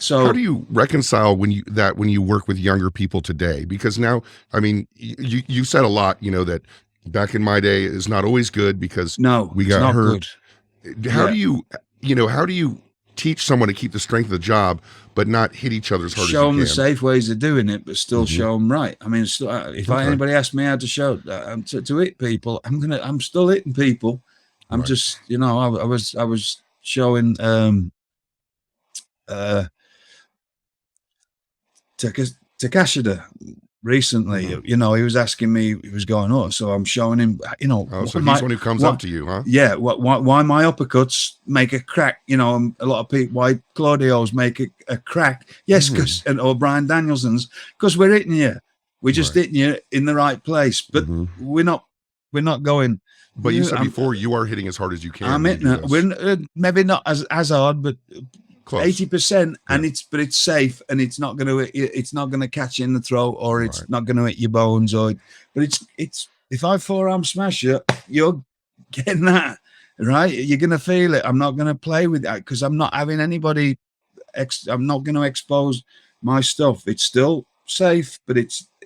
How So do you reconcile when you work with younger people today? Because now, I mean, you said a lot, that back in my day is not always good because no, we it's got not hurt. good. How Yeah. do you teach someone to keep the strength of the job but not hit each other as hard as you Show them the can? safe ways of doing it, but still Hmm. show them right. I mean, if Okay. anybody asks me how to show to hit people, I'm still hitting people. I'm Right. just, I was showing uh Takashida recently. Hmm. He was asking me, he was going, oh, so I'm showing him, Oh, so why he's my the one who comes up what to you, huh? yeah, why my uppercuts make a crack, a lot of people, why Claudio's make a crack. Yes, Hmm. or Brian Danielson's, because we're hitting you. We're just Right. hitting you in the right place, but Hmm. we're not going. But you said I'm before you are hitting as hard as you can I'm when you hitting do it. those. We're maybe not as hard, but Close. 80%, Yeah. and it's safe, and it's not gonna catch you in the throat, or it's Right. not gonna hit your bones, but it's if I forearm smash you, you're getting that right. You're gonna feel it. I'm not gonna play with that because I'm not having anybody. I'm not gonna expose my stuff. It's still safe, but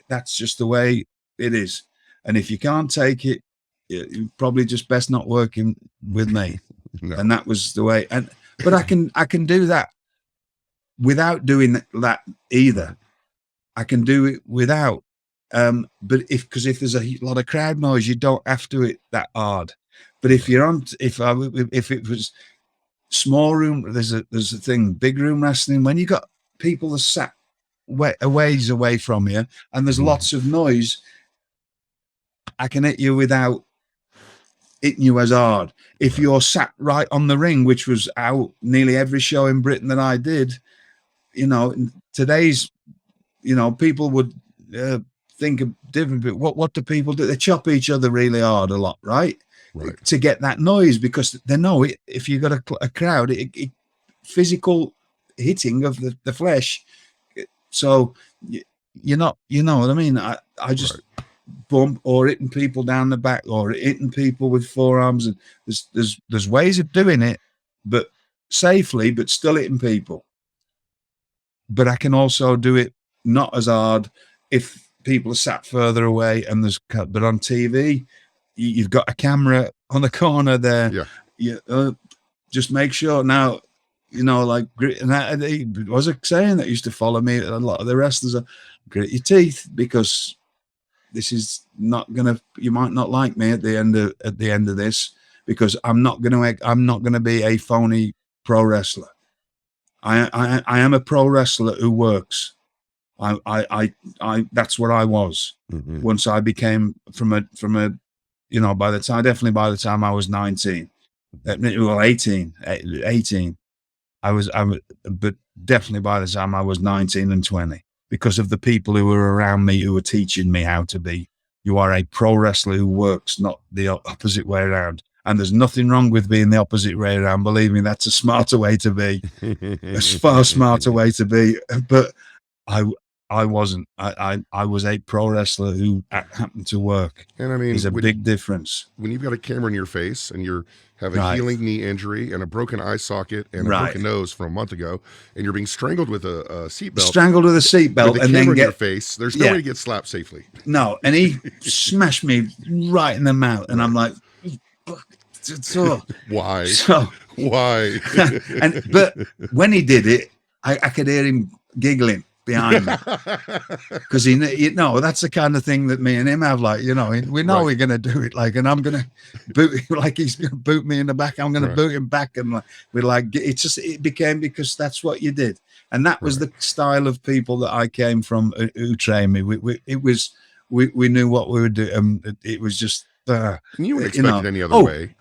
that's just the way it is. And if you can't take it, you probably just best not working with me. No. And that was the way. But I can do that without doing that either. I can do it without. But because if there's a lot of crowd noise, you don't have to hit that hard. But if you're on, if it was small room, there's a thing, big room wrestling, when you got people that sat a ways away from you and there's Mhm. lots of noise, I can hit you without hitting you as hard. If you're sat right on the ring, which was out nearly every show in Britain that I did, today's, people would think of different. But what do people do? They chop each other really hard a lot, right? Right. To get that noise, because they know it. If you've got a crowd, physical hitting of the flesh. So you're not, you know what I mean? I just Right. bump or hitting people down the back or hitting people with forearms, and there's ways of doing it, but safely, but still hitting people. But I can also do it not as hard if people are sat further away and but on TV, you've got a camera on the corner there. Yeah. Just make sure now, like grit. And there was a saying that used to follow me. A lot of the wrestlers are grit your teeth, because this is not gonna. You might not like me at the end of this, because I'm not gonna be a phony pro wrestler. I am a pro wrestler who works. I that's what I was. Hmm. Once I became from a by the time I was 19, well 18, but definitely by the time I was 19 and 20, because of the people who were around me who were teaching me how to be. You are a pro wrestler who works, not the opposite way around. And there's nothing wrong with being the opposite way around. Believe me, that's a smarter way to be. A far smarter way to be. But I wasn't. I was a pro wrestler who happened to work. And I mean, There's a big difference. When you've got a camera in your face and you have a Right. healing knee injury and a broken eye socket and a Right. broken nose from a month ago, and you're being strangled with a seatbelt, Strangled with a seatbelt, with a and camera then in your get face, there's no Yeah. way to get slapped safely. no. And he smashed me right in the mouth, and I'm like, so Why? so. Why? But when he did it, I could hear him giggling behind me, because that's the kind of thing that me and him have. Like, we know Right. we're gonna do it. Like, and I'm gonna boot like he's gonna boot me in the back. I'm gonna Right. boot him back, and it became, because that's what you did, and that was Right. the style of people that I came from, who trained me. We knew what we were doing. It was just. And you weren't expected any other way.